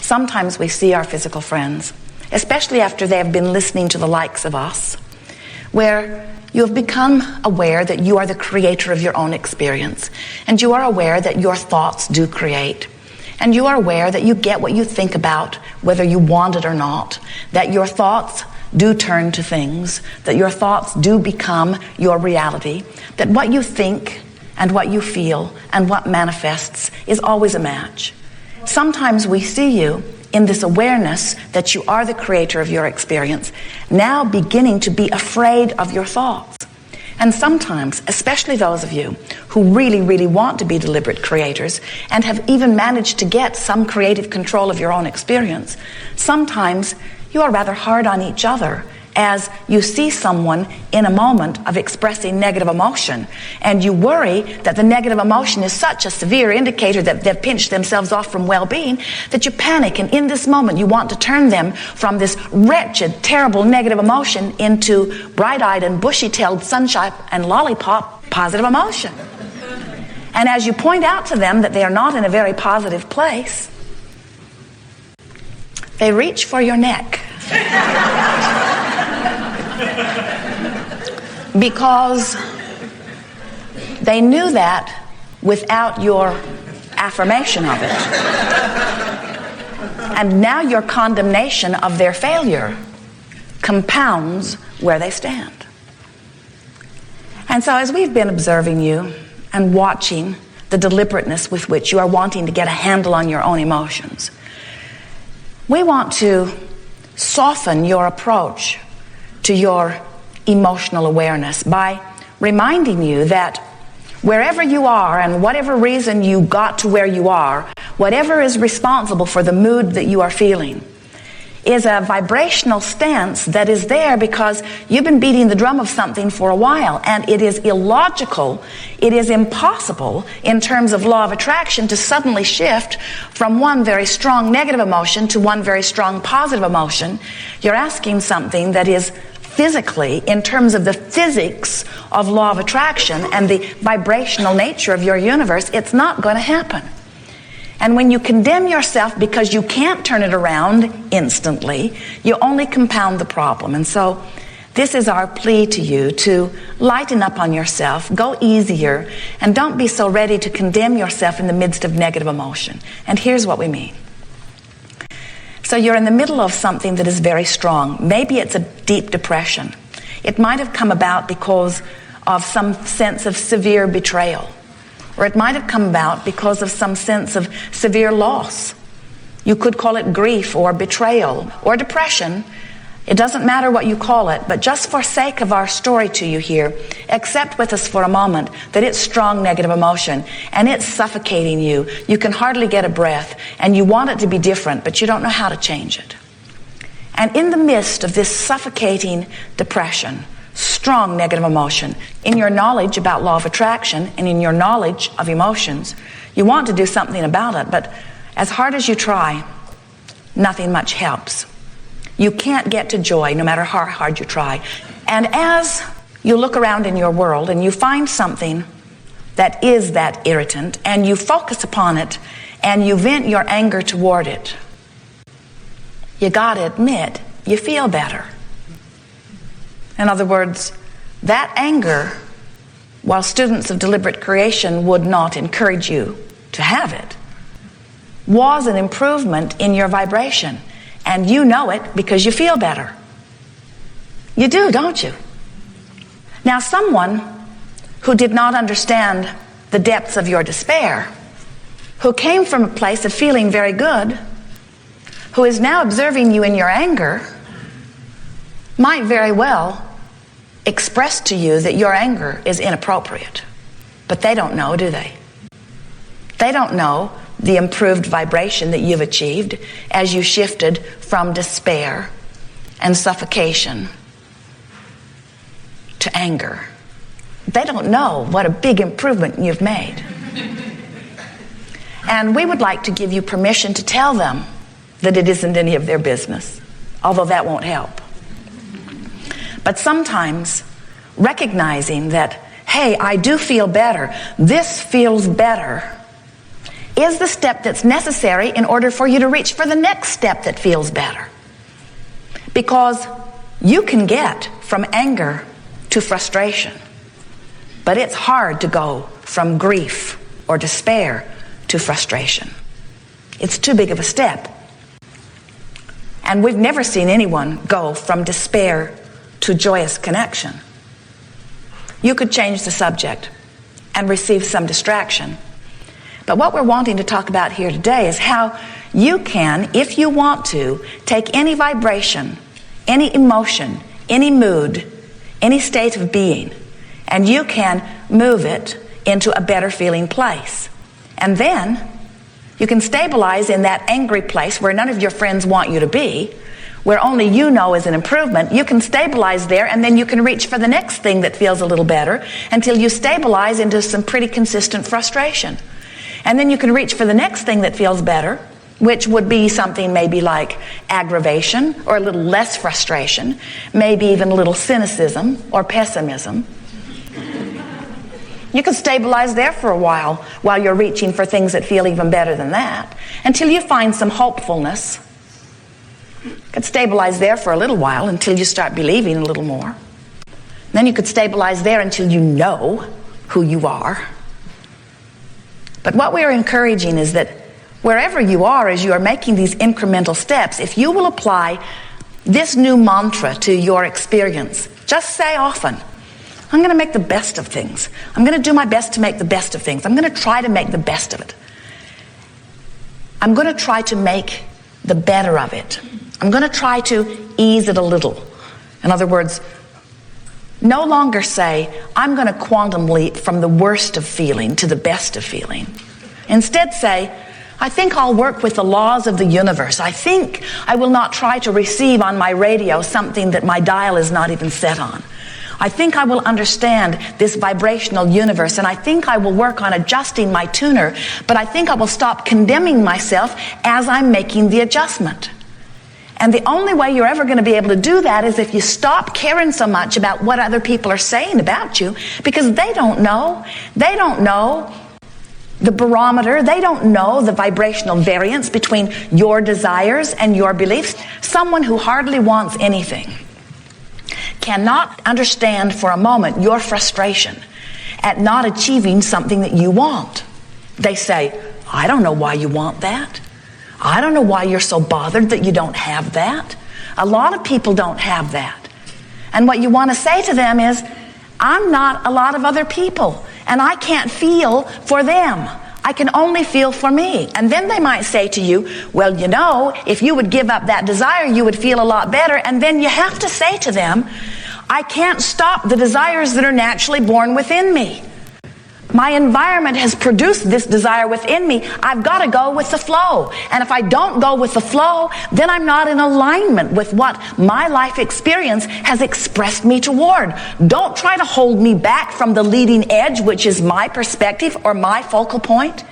Sometimes we see our physical friends, especially after they have been listening to the likes of us, where you have become aware that you are the creator of your own experience, and you are aware that your thoughts do create, and you are aware that you get what you think about whether you want it or not, that your thoughts do turn to things, that your thoughts do become your reality, that what you think and what you feel and what manifests is always a match. Sometimes we see you in this awareness that you are the creator of your experience, now beginning to be afraid of your thoughts. And sometimes, especially those of you who really, really want to be deliberate creators and have even managed to get some creative control of your own experience, sometimes you are rather hard on each other as you see someone in a moment of expressing negative emotion, and you worry that the negative emotion is such a severe indicator that they've pinched themselves off from well-being, that you panic, and in this moment you want to turn them from this wretched, terrible negative emotion into bright-eyed and bushy-tailed sunshine and lollipop positive emotion. And as you point out to them that they are not in a very positive place, they reach for your neck. Because they knew that without your affirmation of it. And now your condemnation of their failure compounds where they stand. And so as we've been observing you and watching the deliberateness with which you are wanting to get a handle on your own emotions, we want to soften your approach to your emotional awareness by reminding you that wherever you are and whatever reason you got to where you are, whatever is responsible for the mood that you are feeling is a vibrational stance that is there because you've been beating the drum of something for a while, and it is illogical, it is impossible in terms of law of attraction to suddenly shift from one very strong negative emotion to one very strong positive emotion. You're asking something that is physically, in terms of the physics of law of attraction and the vibrational nature of your universe, it's not going to happen. And when you condemn yourself because you can't turn it around instantly, you only compound the problem. And so this is our plea to you to lighten up on yourself, go easier, and don't be so ready to condemn yourself in the midst of negative emotion. And here's what we mean. So you're in the middle of something that is very strong. Maybe it's a deep depression. It might have come about because of some sense of severe betrayal. Or it might have come about because of some sense of severe loss. You could call it grief or betrayal or depression. It doesn't matter what you call it, but just for sake of our story to you here, accept with us for a moment that it's strong negative emotion and it's suffocating you. You can hardly get a breath and you want it to be different, but you don't know how to change it. And in the midst of this suffocating depression, strong negative emotion, in your knowledge about law of attraction and in your knowledge of emotions, you want to do something about it, but as hard as you try, nothing much helps. You can't get to joy no matter how hard you try. And as you look around in your world and you find something that is that irritant and you focus upon it and you vent your anger toward it, you gotta admit, you feel better. In other words, that anger, while students of deliberate creation would not encourage you to have it, was an improvement in your vibration. And you know it because you feel better. You do, don't you? Now, someone who did not understand the depths of your despair, who came from a place of feeling very good, who is now observing you in your anger, might very well express to you that your anger is inappropriate. But they don't know, do they? They don't know the improved vibration that you've achieved as you shifted from despair and suffocation to anger. They don't know what a big improvement you've made. And we would like to give you permission to tell them that it isn't any of their business, although that won't help. But sometimes recognizing that, hey, I do feel better, this feels better, is the step that's necessary in order for you to reach for the next step that feels better. Because you can get from anger to frustration, but it's hard to go from grief or despair to frustration. It's too big of a step. And we've never seen anyone go from despair to joyous connection. You could change the subject and receive some distraction. But what we're wanting to talk about here today is how you can, if you want to, take any vibration, any emotion, any mood, any state of being, and you can move it into a better feeling place. And then you can stabilize in that angry place where none of your friends want you to be, where only you know is an improvement. You can stabilize there, and then you can reach for the next thing that feels a little better until you stabilize into some pretty consistent frustration. And then you can reach for the next thing that feels better, which would be something maybe like aggravation or a little less frustration, maybe even a little cynicism or pessimism. You can stabilize there for a while you're reaching for things that feel even better than that, until you find some hopefulness. You could stabilize there for a little while until you start believing a little more. Then you could stabilize there until you know who you are. But what we are encouraging is that wherever you are as you are making these incremental steps, if you will apply this new mantra to your experience, just say often, I'm going to make the best of things. I'm going to do my best to make the best of things. I'm going to try to make the best of it. I'm going to try to make the better of it. I'm going to try to ease it a little. In other words, no longer say, I'm going to quantum leap from the worst of feeling to the best of feeling. Instead say, I think I'll work with the laws of the universe. I think I will not try to receive on my radio something that my dial is not even set on. I think I will understand this vibrational universe, and I think I will work on adjusting my tuner, but I think I will stop condemning myself as I'm making the adjustment. And the only way you're ever going to be able to do that is if you stop caring so much about what other people are saying about you, because they don't know. They don't know the barometer. They don't know the vibrational variance between your desires and your beliefs. Someone who hardly wants anything cannot understand for a moment your frustration at not achieving something that you want. They say, I don't know why you want that. I don't know why you're so bothered that you don't have that. A lot of people don't have that. And what you want to say to them is, I'm not a lot of other people, and I can't feel for them. I can only feel for me. And then they might say to you, well, you know, if you would give up that desire, you would feel a lot better. And then you have to say to them, I can't stop the desires that are naturally born within me. My environment has produced this desire within me. I've got to go with the flow. And if I don't go with the flow, then I'm not in alignment with what my life experience has expressed me toward. Don't try to hold me back from the leading edge, which is my perspective or my focal point.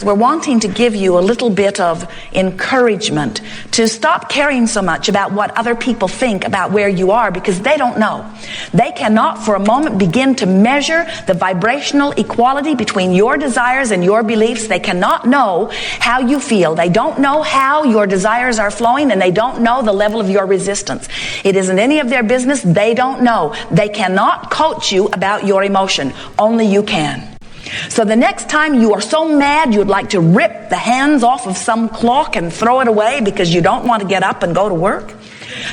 We're wanting to give you a little bit of encouragement to stop caring so much about what other people think about where you are, because they don't know. They cannot for a moment begin to measure the vibrational equality between your desires and your beliefs. They cannot know how you feel. They don't know how your desires are flowing, and they don't know the level of your resistance. It isn't any of their business. They don't know. They cannot coach you about your emotion. Only you can. So the next time you are so mad you'd like to rip the hands off of some clock and throw it away because you don't want to get up and go to work,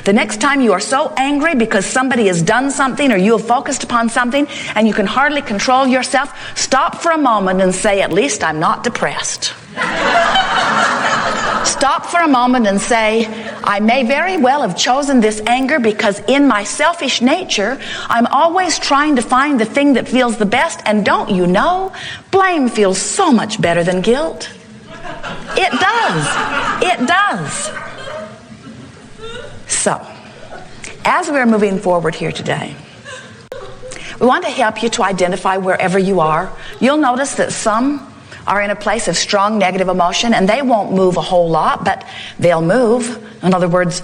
the next time you are so angry because somebody has done something or you have focused upon something and you can hardly control yourself, stop for a moment and say, at least I'm not depressed. Stop for a moment and say, I may very well have chosen this anger because in my selfish nature, I'm always trying to find the thing that feels the best. And don't you know, blame feels so much better than guilt. It does. It does. So, as we're moving forward here today, we want to help you to identify wherever you are. You'll notice that some are in a place of strong negative emotion, and they won't move a whole lot, but they'll move. In other words,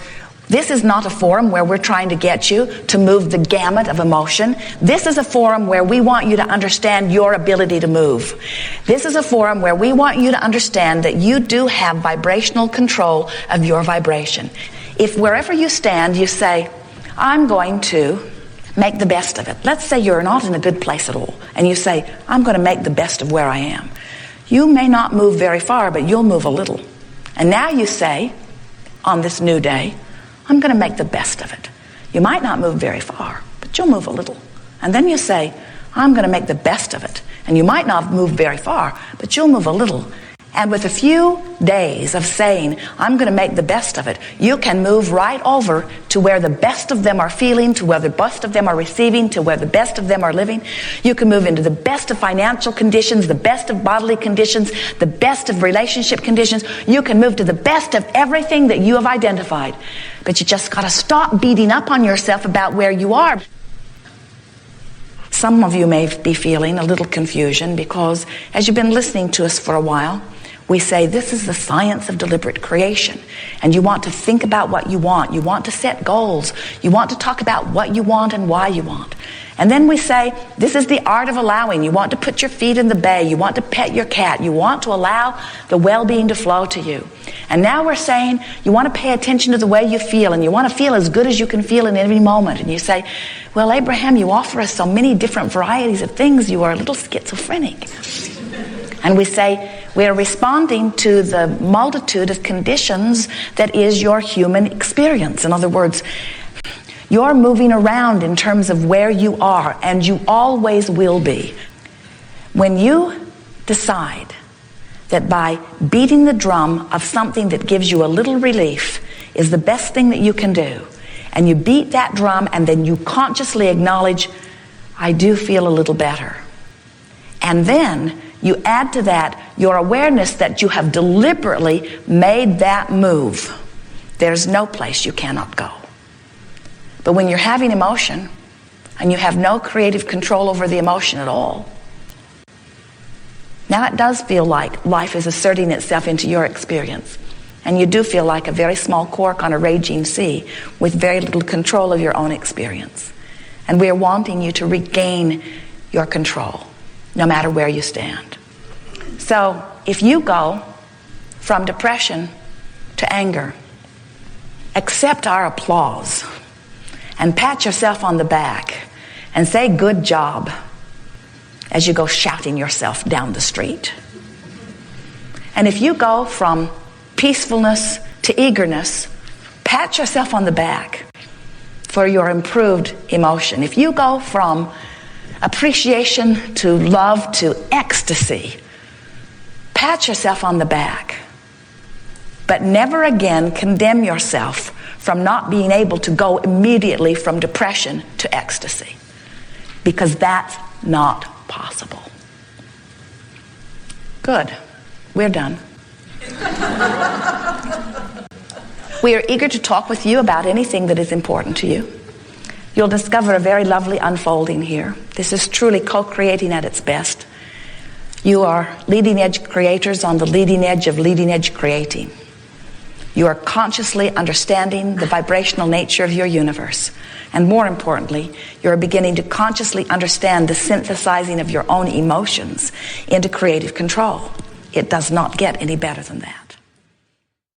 This is not a forum where we're trying to get you to move the gamut of emotion. This is a forum where we want you to understand your ability to move. This is a forum where we want you to understand that you do have vibrational control of your vibration. If wherever you stand, you say, I'm going to make the best of it. Let's say you're not in a good place at all, and you say, I'm going to make the best of where I am. You may not move very far, but you'll move a little. And now you say, on this new day, I'm going to make the best of it. You might not move very far, but you'll move a little. And then you say, I'm going to make the best of it. And you might not move very far, but you'll move a little. And with a few days of saying, I'm going to make the best of it, you can move right over to where the best of them are feeling, to where the best of them are receiving, to where the best of them are living. You can move into the best of financial conditions, the best of bodily conditions, the best of relationship conditions. You can move to the best of everything that you have identified. But you just got to stop beating up on yourself about where you are. Some of you may be feeling a little confusion because as you've been listening to us for a while, we say this is the science of deliberate creation. And you want to think about what you want. You want to set goals. You want to talk about what you want and why you want. And then we say this is the art of allowing. You want to put your feet in the bay. You want to pet your cat. You want to allow the well-being to flow to you. And now we're saying you want to pay attention to the way you feel, and you want to feel as good as you can feel in every moment. And you say, well, Abraham, you offer us so many different varieties of things. You are a little schizophrenic. And we say, we are responding to the multitude of conditions that is your human experience. In other words, you're moving around in terms of where you are, and you always will be. When you decide that by beating the drum of something that gives you a little relief is the best thing that you can do, and you beat that drum and then you consciously acknowledge, I do feel a little better. And then you add to that your awareness that you have deliberately made that move. There's no place you cannot go. But when you're having emotion and you have no creative control over the emotion at all, now it does feel like life is asserting itself into your experience. And you do feel like a very small cork on a raging sea with very little control of your own experience. And we are wanting you to regain your control, no matter where you stand. So if you go from depression to anger, accept our applause and pat yourself on the back and say good job as you go shouting yourself down the street. And if you go from peacefulness to eagerness, pat yourself on the back for your improved emotion. If you go from appreciation to love to ecstasy, pat yourself on the back. But never again condemn yourself from not being able to go immediately from depression to ecstasy, because that's not possible. Good. We're done. We are eager to talk with you about anything that is important to you. You'll discover a very lovely unfolding here. This is truly co-creating at its best. You are leading edge creators on the leading edge of leading edge creating. You are consciously understanding the vibrational nature of your universe. And more importantly, you're beginning to consciously understand the synthesizing of your own emotions into creative control. It does not get any better than that.